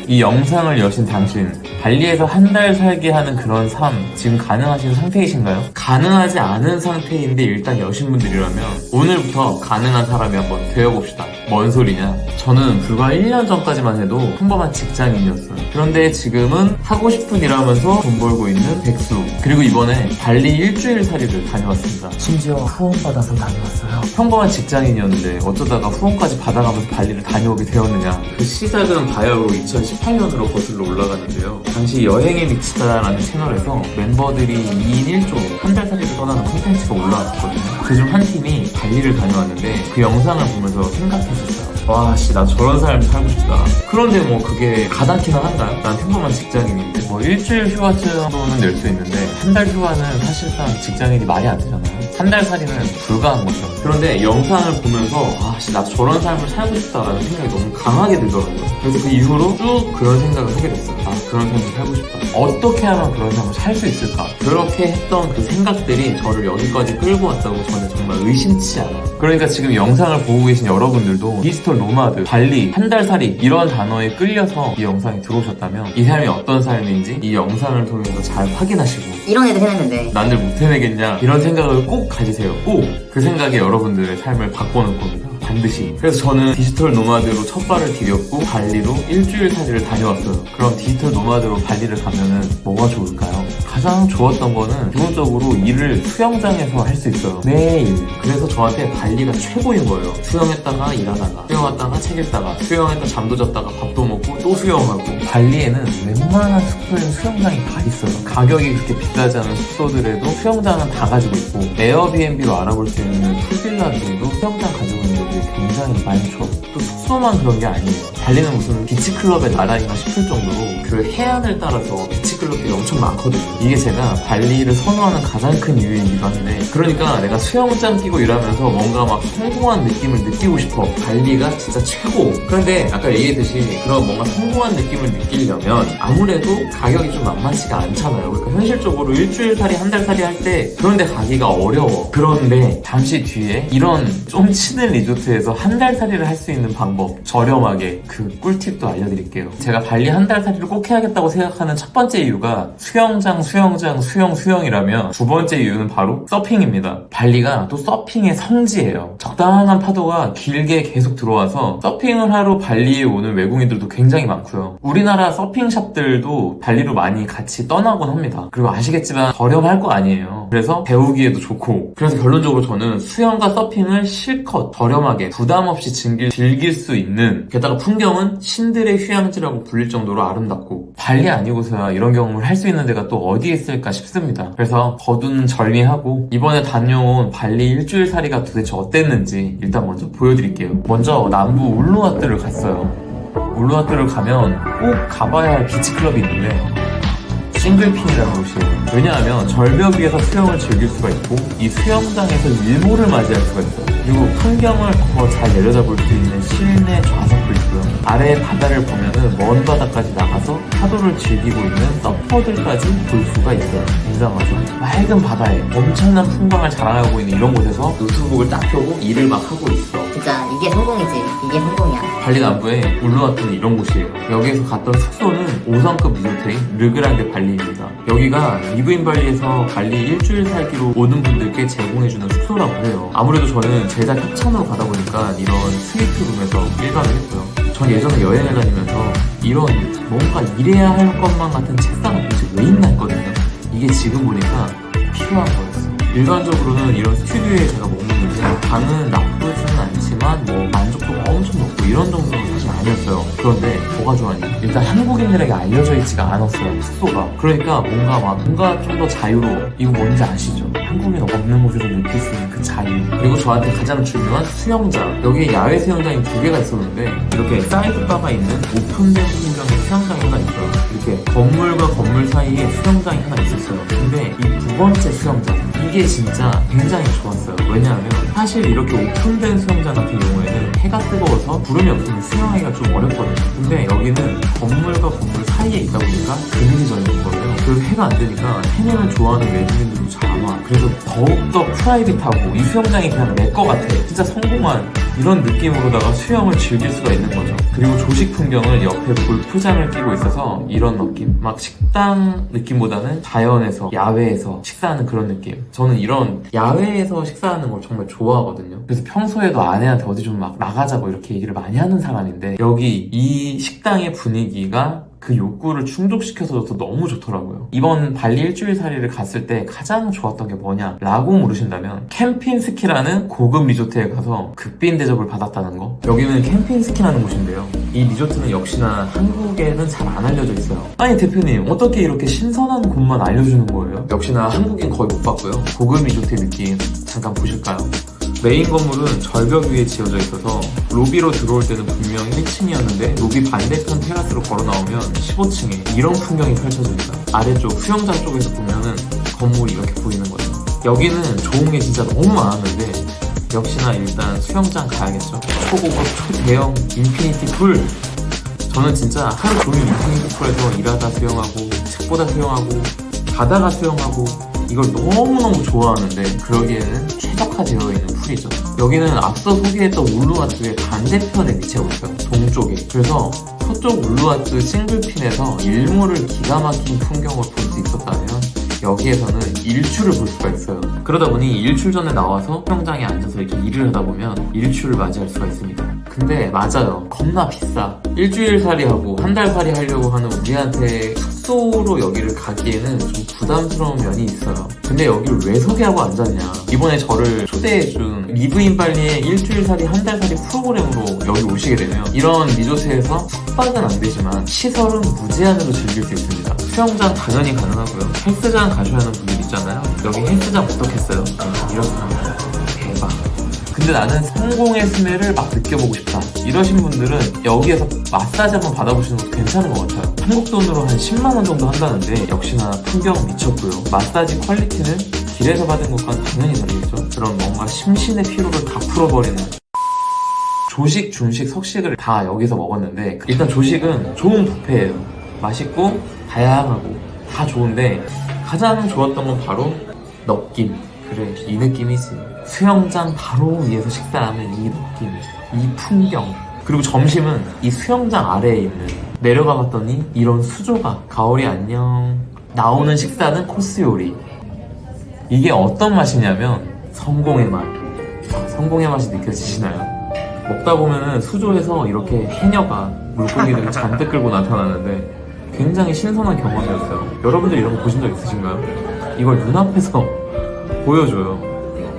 이 영상을 여신 당신, 발리에서 한 달 살게 하는 그런 삶 지금 가능하신 상태이신가요? 가능하지 않은 상태인데 일단 여신분들이라면 오늘부터 가능한 사람이 한번 되어봅시다. 뭔 소리냐? 저는 불과 1년 전까지만 해도 평범한 직장인이었어요. 그런데 지금은 하고 싶은 일 하면서 돈 벌고 있는 백수. 그리고 이번에 발리 일주일 살이를 다녀왔습니다. 심지어 후원받아서 다녀왔어요. 평범한 직장인이었는데 어쩌다가 후원까지 받아가면서 발리를 다녀오게 되었느냐. 그 시작은 바야흐로 2018년으로 거슬러 올라가는데요. 당시 여행에 미치다라는 채널에서 멤버들이 2인 1조 한 달 살이를 떠나는 콘텐츠가 올라왔었거든요. 그중 한 팀이 발리를 다녀왔는데 그 영상을 보면서 생각했었어요. 와, 씨, 나 저런 삶을 살고 싶다. 그런데 뭐 그게 가당키나 한가요? 난 평범한 직장인인데 뭐 일주일 휴가 정도는 낼 수 있는데 한 달 휴가는 사실상 직장인이 말이 안 되잖아요. 한 달 살이는 불가한 거죠. 그런데 영상을 보면서 아, 씨, 나 저런 삶을 살고 싶다라는 생각이 너무 강하게 들더라고요. 그래서 그 이후로 쭉 그런 생각을 하게 됐어요. 아, 그런 삶을 살고 싶다. 어떻게 하면 그런 삶을 살 수 있을까? 그렇게 했던 그 생각들이 저를 여기까지 끌고 왔다고 저는 정말 의심치 않아요. 그러니까 지금 영상을 보고 계신 여러분들도 디지털 노마드, 발리, 한 달 살이 이런 단어에 끌려서 이 영상에 들어오셨다면 이 삶이 어떤 삶인지 이 영상을 통해서 잘 확인하시고 이런 애도 해냈는데 난들 못 해내겠냐 이런 생각을 꼭 가지세요. 꼭 그 생각이 여러분들의 삶을 바꿔놓을 겁니다. 반드시. 그래서 저는 디지털 노마드로 첫 발을 디뎠고 발리로 일주일 살이를 다녀왔어요. 그럼 디지털 노마드로 발리를 가면은 뭐가 좋을까요? 가장 좋았던 거는 기본적으로 일을 수영장에서 할 수 있어요. 매일. 그래서 저한테 발리가 최고인 거예요. 수영했다가 일하다가 수영했다가 책 읽다가 수영했다가 잠도 잤다가 밥도 먹고 또 수영하고. 발리에는 웬만한 숙소에는 수영장이 다 있어요. 가격이 그렇게 비싸지 않은 숙소들에도 수영장은 다 가지고 있고 에어비앤비로 알아볼 수 있는 풀빌라들도 수영장 가지고 있는 곳들이 굉장히 많죠. 또 숙소만 그런 게 아니에요. 발리는 무슨 비치클럽의 나라인가 싶을 정도로 그 해안을 따라서 비치클럽들이 엄청 많거든요. 이게 제가 발리를 선호하는 가장 큰 이유이기도 한데 그러니까 내가 수영장 끼고 일하면서 뭔가 막 성공한 느낌을 느끼고 싶어. 발리가 진짜 최고. 그런데 아까 얘기했듯이 그런 뭔가 성공한 느낌을 느끼려면 아무래도 가격이 좀 만만치가 않잖아요. 그러니까 현실적으로 일주일 살이 한 달 살이 할 때 그런데 가기가 어려워. 그런데 잠시 뒤에 이런 좀 치는 리조트에서 한 달 살이를 할 수 있는 방법, 저렴하게 그 꿀팁도 알려드릴게요. 제가 발리 한 달 살이를 꼭 해야겠다고 생각하는 첫 번째 이유가 수영이라면 두 번째 이유는 바로 서핑입니다. 발리가 또 서핑의 성지예요. 적당한 파도가 길게 계속 들어와서 서핑을 하러 발리에 오는 외국인들도 굉장히 많고요. 우리나라 서핑샵들도 발리로 많이 같이 떠나곤 합니다. 그리고 아시겠지만 저렴할 거 아니에요. 그래서 배우기에도 좋고 그래서 결론적으로 저는 수영과 서핑을 실컷 저렴하게 부담 없이 즐길 수 있는 게다가 풍경은 신들의 휴양지라고 불릴 정도로 아름답고 발리 아니고서야 이런 경험을 할 수 있는 데가 또 어디에 있을까 싶습니다. 그래서 거두는 절미하고 이번에 다녀온 발리 일주일 살이가 도대체 어땠는지 일단 먼저 보여드릴게요. 먼저 남부 울루와트를 갔어요. 울루와트를 가면 꼭 가봐야 할 비치클럽이 있는데 싱글핀이라는 곳이에요. 왜냐하면 절벽 위에서 수영을 즐길 수가 있고 이 수영장에서 일몰을 맞이할 수가 있어요. 그리고 풍경을 더 잘 내려다볼 수 있는 실내 좌석도 있고요. 아래 바다를 보면은 먼 바다까지 나가서 파도를 즐기고 있는 서퍼들까지 볼 수가 있어요. 굉장하죠. 맑은 바다에 엄청난 풍광을 자랑하고 있는 이런 곳에서 노트북을 딱 펴고 일을 막 하고 있어. 진짜 이게 성공이지. 이게 성공이야. 발리 남부에 울루와트는 이런 곳이에요. 여기에서 갔던 숙소는 5성급 리조트인 르그란데 발리입니다. 여기가 리브인 발리에서 발리 일주일 살기로 오는 분들께 제공해주는 숙소라고 해요. 아무래도 저는 제작 협찬으로 가다 보니까 이런 스위트룸에서 일관을 했고요. 전 예전에 여행을 다니면서 이런 뭔가 일해야 할 것만 같은 책상은 도대체 왜 있나 했거든요. 이게 지금 보니까 필요한 거였어요. 일반적으로는 이런 스튜디오에 제가 머무는데 방은 나쁘지는 않지만 뭐 만족도가 엄청 높고 이런 정도는 사실 아니었어요. 그런데 뭐가 좋아하니? 일단 한국인들에게 알려져 있지가 않았어요. 숙소가. 그러니까 뭔가 좀 더 자유로워. 이거 뭔지 아시죠? 한국인 없는 곳에서 느낄 수 있는 그 자유. 그리고 저한테 가장 중요한 수영장. 여기에 야외 수영장이 2개가 있었는데 이렇게 사이드 바가 있는 오픈된 풍경의 수영장이 하나 있어요. 이렇게 건물과 건물 사이에 수영장이 하나 있었어요. 근데 이 두 번째 수영장 이게 진짜 굉장히 좋았어요. 왜냐하면 사실 이렇게 오픈된 수영장 같은 경우에는 해가 뜨거워서 구름이 없으면 수영하기가 좀 어렵거든요. 근데 여기는 건물과 건물 사이에 있다 보니까 그늘이 져 있는 거예요. 그래서 해가 안 뜨니까 해변을 좋아하는 외국인들도 잘 안 와. 그래서 더욱더 프라이빗하고 이 수영장이 그냥 내 거 같아, 진짜 성공한 이런 느낌으로다가 수영을 즐길 수가 있는 거죠. 그리고 조식 풍경은 옆에 골프장을 끼고 있어서 이런 느낌, 막 식당 느낌보다는 자연에서 야외에서 식사하는 그런 느낌. 저는 이런 야외에서 식사하는 걸 정말 좋아하거든요. 그래서 평소에도 아내한테 어디 좀 막 나가자고 이렇게 얘기를 많이 하는 사람인데, 여기 이 식당의 분위기가 그 욕구를 충족시켜서 너무 좋더라고요. 이번 발리 일주일살이를 갔을 때 가장 좋았던 게 뭐냐 라고 물으신다면, 캠핑스키라는 고급 리조트에 가서 극빈 대접을 받았다는 거. 여기는 캠핑스키라는 곳인데요, 이 리조트는 역시나 한국에는 잘 안 알려져 있어요. 아니 대표님, 어떻게 이렇게 신선한 곳만 알려주는 거예요? 역시나 한국인 거의 못 봤고요. 고급 리조트의 느낌 잠깐 보실까요? 메인 건물은 절벽 위에 지어져 있어서 로비로 들어올 때는 분명 1층이었는데 로비 반대편 테라스로 걸어 나오면 15층에 이런 풍경이 펼쳐집니다. 아래쪽 수영장 쪽에서 보면은 건물이 이렇게 보이는 거죠. 여기는 좋은 게 진짜 너무 많았는데 역시나 일단 수영장 가야겠죠. 초고급 초대형 인피니티 풀. 저는 진짜 하루 종일 인피니티 풀에서 일하다 수영하고 책 보다 수영하고 가다가 수영하고 이걸 너무너무 좋아하는데, 그러기에는 최적화되어 있는 풀이죠. 여기는 앞서 소개했던 울루와트의 반대편에 위치하고 있어요, 동쪽에. 그래서 서쪽 울루와트 싱글핀에서 일몰을 기가 막힌 풍경을 볼 수 있었다면 여기에서는 일출을 볼 수가 있어요. 그러다 보니 일출 전에 나와서 수영장에 앉아서 이렇게 일을 하다 보면 일출을 맞이할 수가 있습니다. 근데 맞아요, 겁나 비싸. 일주일살이하고 한 달살이 하려고 하는 우리한테 숙소로 여기를 가기에는 좀 부담스러운 면이 있어요. 근데 여기를 왜 소개하고 앉았냐, 이번에 저를 초대해준 리브인 발리의 일주일살이 한 달살이 프로그램으로 여기 오시게 되면 이런 리조트에서 숙박은 안 되지만 시설은 무제한으로 즐길 수 있습니다. 수영장 당연히 가능하고요. 헬스장 가셔야 하는 분들 있잖아요. 여기 헬스장 어떻겠어요? 이렇습니다. 대박. 근데 나는 성공의 스멜을 막 느껴보고 싶다, 이러신 분들은 여기에서 마사지 한번 받아보시는 것도 괜찮은 것 같아요. 한국 돈으로 한 10만원 정도 한다는데 역시나 풍경 미쳤고요. 마사지 퀄리티는 길에서 받은 것과는 당연히 다르겠죠. 그런 뭔가 심신의 피로를 다 풀어버리는. 조식, 중식, 석식을 다 여기서 먹었는데 일단 조식은 좋은 뷔페예요. 맛있고 다양하고 다 좋은데 가장 좋았던 건 바로 느낌. 그래, 이 느낌이지. 수영장 바로 위에서 식사하는 이 느낌, 이 풍경. 그리고 점심은 이 수영장 아래에 있는, 내려가 봤더니 이런 수조가, 가오리 안녕, 나오는 식사는 코스 요리. 이게 어떤 맛이냐면 성공의 맛. 성공의 맛이 느껴지시나요? 먹다 보면은 수조에서 이렇게 해녀가 물고기들을 잔뜩 끌고 나타나는데 굉장히 신선한 경험이었어요. 여러분들 이런 거 보신 적 있으신가요? 이걸 눈앞에서 보여줘요.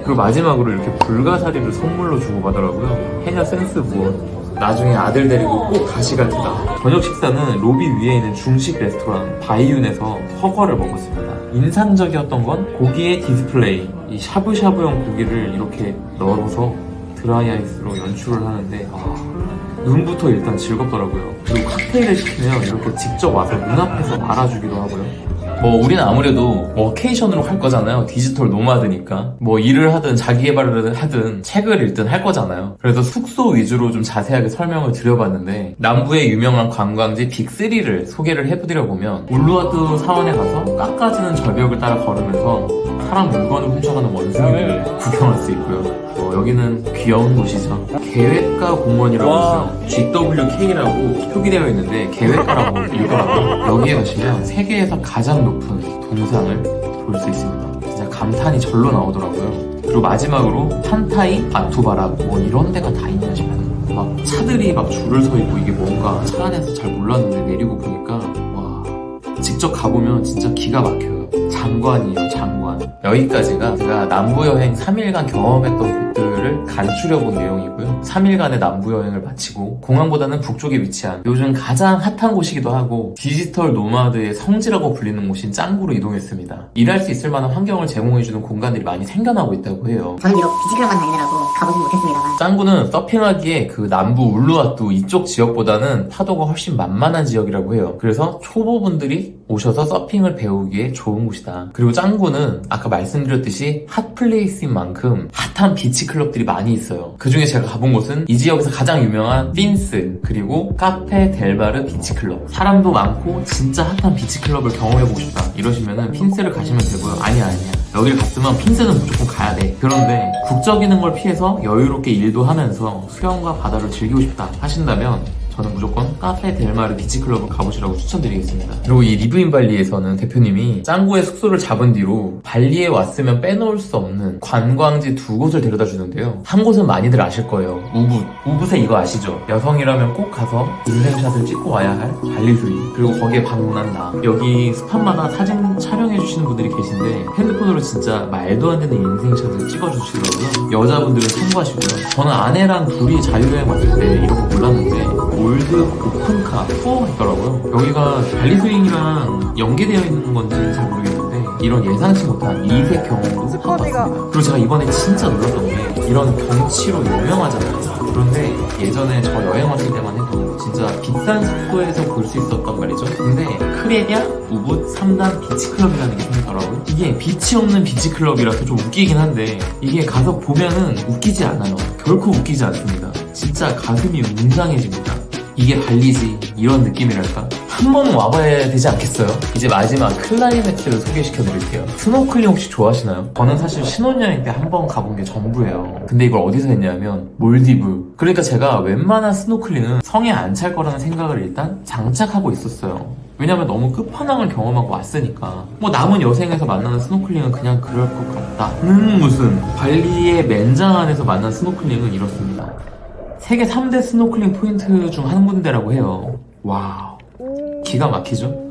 그리고 마지막으로 이렇게 불가사리를 선물로 주고 가더라고요. 해녀 센스 무엇. 나중에 아들 데리고 꼭 다시 갈 테다. 저녁 식사는 로비 위에 있는 중식 레스토랑 바이윤에서 허거를 먹었습니다. 인상적이었던 건 고기의 디스플레이. 이 샤브샤브용 고기를 이렇게 널어서 드라이아이스로 연출을 하는데 눈부터 일단 즐겁더라고요. 그리고 칵테일을 시키면 이렇게 직접 와서 눈앞에서 말아주기도 하고요. 우리는 아무래도 워케이션으로 갈 거잖아요. 디지털 노마드니까. 일을 하든 자기 개발을 하든 책을 읽든 할 거잖아요. 그래서 숙소 위주로 좀 자세하게 설명을 드려봤는데, 남부의 유명한 관광지 빅3를 소개를 해드려보면, 울루와트 사원에 가서 깎아지는 절벽을 따라 걸으면서 사람 물건을 훔쳐가는 원숭이들을 구경할 수 있고요. 여기는 귀여운 곳이죠. 계획과 공원이라고 있어요. GWK라고 표기되어 있는데 계획과라고 읽더라고요. 여기에 가시면 세계에서 가장 높은 동상을 볼 수 있습니다. 진짜 감탄이 절로 나오더라고요. 그리고 마지막으로 판타이 바투바라 이런 데가 다 있나 싶어요. 막 차들이 막 줄을 서 있고, 이게 뭔가 차 안에서 잘 몰랐는데 내리고 보니까 와, 직접 가보면 진짜 기가 막혀요. 장관이에요, 장관. 여기까지가 제가 남부여행 3일간 경험했던 곳들을 간추려본 내용이고요. 3일간의 남부여행을 마치고 공항보다는 북쪽에 위치한 요즘 가장 핫한 곳이기도 하고 디지털 노마드의 성지라고 불리는 곳인 짱구로 이동했습니다. 일할 수 있을 만한 환경을 제공해주는 공간들이 많이 생겨나고 있다고 해요. 저는 비록 비지클럽만 다니느라고 가보진 못했습니다만 짱구는 서핑하기에 그 남부 울루와투 이쪽 지역보다는 파도가 훨씬 만만한 지역이라고 해요. 그래서 초보분들이 오셔서 서핑을 배우기에 좋은 곳이다. 그리고 짱구는 아까 말씀드렸듯이 핫플레이스인 만큼 핫한 비치 클럽들이 많이 있어요. 그 중에 제가 가본 곳은 이 지역에서 가장 유명한 핀스, 그리고 카페 델바르 비치 클럽. 사람도 많고 진짜 핫한 비치 클럽을 경험해보고 싶다 이러시면은 핀스를 가시면 되고요. 아니야. 여기를 갔으면 핀스는 무조건 가야 돼. 그런데 국적이는 걸 피해서 여유롭게 일도 하면서 수영과 바다를 즐기고 싶다 하신다면 저는 무조건 카페 델마르 비치클럽을 가보시라고 추천드리겠습니다. 그리고 이 리브인 발리에서는 대표님이 짱구의 숙소를 잡은 뒤로 발리에 왔으면 빼놓을 수 없는 관광지 두 곳을 데려다 주는데요. 한 곳은 많이들 아실 거예요. 우붓에 이거 아시죠? 여성이라면 꼭 가서 인생샷을 찍고 와야 할 발리수이. 그리고 거기에 방문한 나. 여기 스팟마다 사진 촬영해주시는 분들이 계신데 핸드폰으로 진짜 말도 안 되는 인생샷을 찍어주시더라고요. 여자분들은 참고하시고요. 저는 아내랑 둘이 자유여행 왔을 때 이렇게 몰랐는데 올드 오픈카 투어가 있더라고요. 여기가 발리스윙이랑 연계되어 있는 건지 잘 모르겠는데 이런 예상치 못한 이색 경험도 하고 왔습니다. 그리고 제가 이번에 진짜 놀랐던 게 이런 경치로 유명하잖아요. 그런데 예전에 저 여행 왔을 때만 해도 진짜 비싼 숙소에서 볼 수 있었단 말이죠. 근데 크레냐 우붓 3단 비치클럽이라는 게 생기더라고요. 이게 빛이 없는 비치클럽이라서 좀 웃기긴 한데 이게 가서 보면은 웃기지 않아요. 결코 웃기지 않습니다. 진짜 가슴이 웅장해집니다. 이게 발리지, 이런 느낌이랄까? 한 번은 와봐야 되지 않겠어요? 이제 마지막 클라이맥스를 소개시켜드릴게요. 스노클링 혹시 좋아하시나요? 저는 사실 신혼여행 때 한 번 가본 게 전부예요. 근데 이걸 어디서 했냐면 몰디브. 그러니까 제가 웬만한 스노클링은 성에 안 찰 거라는 생각을 일단 장착하고 있었어요. 왜냐면 너무 끝판왕을 경험하고 왔으니까 뭐 남은 여생에서 만나는 스노클링은 그냥 그럴 것 같다는 무슨 발리의 맨장 안에서 만난 스노클링은 이렇습니다. 세계 3대 스노클링 포인트 중 한 군데라고 해요. 와우, 기가 막히죠?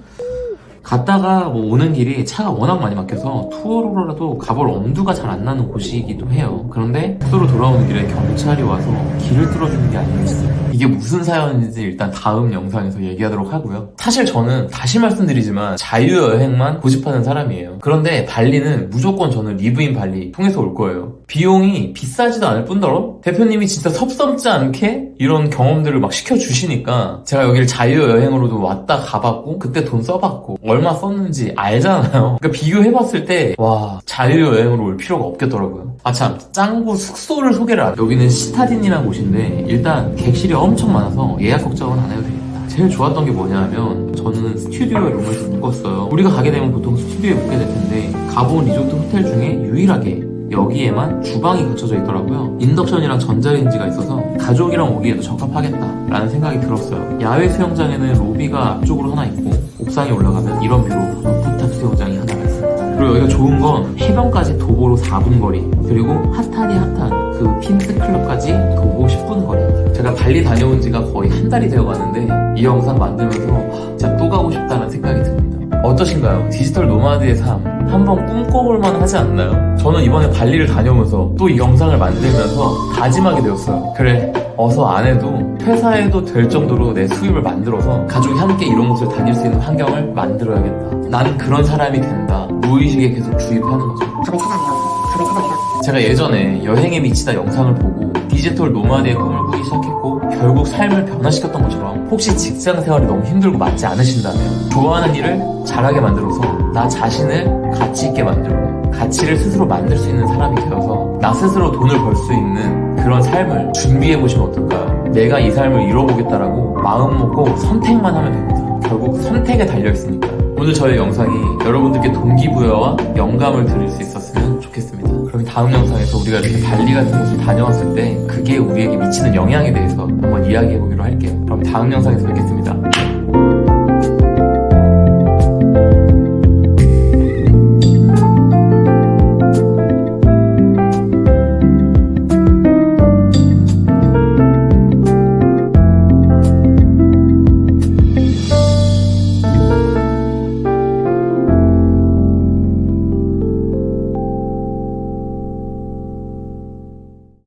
갔다가 뭐 오는 길이 차가 워낙 많이 막혀서 투어로라도 가볼 엄두가 잘 안 나는 곳이기도 해요. 그런데 숙소로 돌아오는 길에 경찰이 와서 길을 뚫어주는 게 아니었어요. 이게 무슨 사연인지 일단 다음 영상에서 얘기하도록 하고요. 사실 저는 다시 말씀드리지만 자유여행만 고집하는 사람이에요. 그런데 발리는 무조건 저는 리브인 발리 통해서 올 거예요. 비용이 비싸지도 않을 뿐더러 대표님이 진짜 섭섭지 않게 이런 경험들을 막 시켜주시니까 제가 여기를 자유여행으로도 왔다 가봤고 그때 돈 써봤고 얼마 썼는지 알잖아요. 그러니까 비교해봤을 때 와, 자유여행으로 올 필요가 없겠더라고요. 아 참, 짱구 숙소를 소개를 안 해요. 여기는 시타딘이라는 곳인데 일단 객실이 엄청 많아서 예약 걱정은 안 해도 되겠다. 제일 좋았던 게 뭐냐면 저는 스튜디오에 룸을 좀 묵었어요. 우리가 가게 되면 보통 스튜디오에 묵게 될 텐데 가본 리조트 호텔 중에 유일하게 여기에만 주방이 갖춰져 있더라고요. 인덕션이랑 전자레인지가 있어서 가족이랑 오기에도 적합하겠다라는 생각이 들었어요. 야외 수영장에는 로비가 앞쪽으로 하나 있고 옥상에 올라가면 이런 뷰로 루프탑 수영장이 하나가 있습니다. 그리고 여기가 좋은 건 해변까지 도보로 4분 거리, 그리고 핫하디 핫한 그 핀스 클럽까지 도보 10분 거리. 제가 발리 다녀온 지가 거의 한 달이 되어 가는데 이 영상 만들면서 진짜 또 가고 싶다는 생각이 듭니다. 어떠신가요? 디지털 노마드의 삶 한번 꿈꿔볼만 하지 않나요? 저는 이번에 발리를 다녀오면서 또 이 영상을 만들면서 다짐하게 되었어요. 그래, 어서 안 해도 퇴사해도 될 정도로 내 수입을 만들어서 가족이 함께 이런 곳을 다닐 수 있는 환경을 만들어야겠다. 나는 그런 사람이 된다. 무의식에 계속 주입하는 거죠. 답을 찾아내서 제가 예전에 여행에 미치다 영상을 보고 디지털 노마드의 꿈을 꾸기 시작했고 결국 삶을 변화시켰던 것처럼 혹시 직장 생활이 너무 힘들고 맞지 않으신다면 좋아하는 일을 잘하게 만들어서 나 자신을 가치 있게 만들고 가치를 스스로 만들 수 있는 사람이 되어서 나 스스로 돈을 벌 수 있는 그런 삶을 준비해보시면 어떨까요? 내가 이 삶을 이뤄보겠다라고 마음 먹고 선택만 하면 됩니다. 결국 선택에 달려있으니까. 오늘 저의 영상이 여러분들께 동기부여와 영감을 드릴 수 있었으면 좋겠습니다. 그럼 다음 영상에서 우리가 이렇게 발리 같은 곳을 다녀왔을 때 그게 우리에게 미치는 영향에 대해서 한번 이야기해보기로 할게요. 그럼 다음 영상에서 뵙겠습니다.